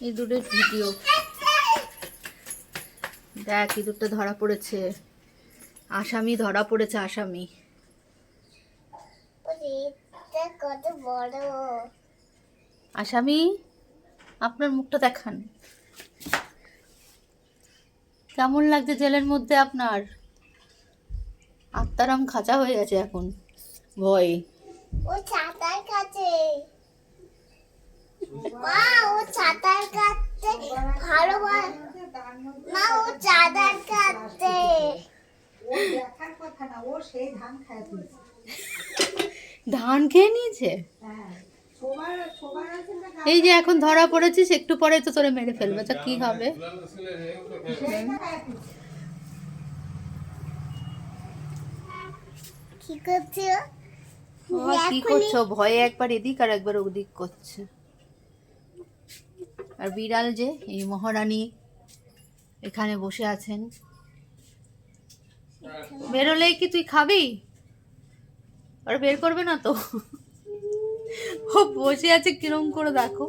ইঁদুরের ভিডিও দেখ, ইঁদুরটা ধরা পড়েছে। আসামি ধরা পড়েছে, আসামি। কত বড় আসামি, আপনার মুখটা দেখান। কেমন লাগছে জেলের মধ্যে আপনার? আত্মারাম খাঁচা হয়ে গেছে এখন ভয়ে। ও ছাতার কাছে, মা ও ছাতার কাছে ভালো মা ও চাঁদার কাছে। ও দেখার কথা না, ও সেই ধান খায় তুলছে। ধান খেয়ে নিয়েছে। হ্যাঁ, সবার সবার আছে না। এই যে এখন ধরা পড়েছিস, একটু পরে তো তোরে মেরে ফেলবে, তা কি হবে? কি করছো? বাবা, কি করছো? ভয়ে একবার এদিক আর একবার ওদিক করছে। আর বিড়াল যে এই মহারানী এখানে বসে আছেন। বেরোলেই কি তুই খাবি? আর বের করবে না তো? ও বসে আছে কিরম করে দেখো।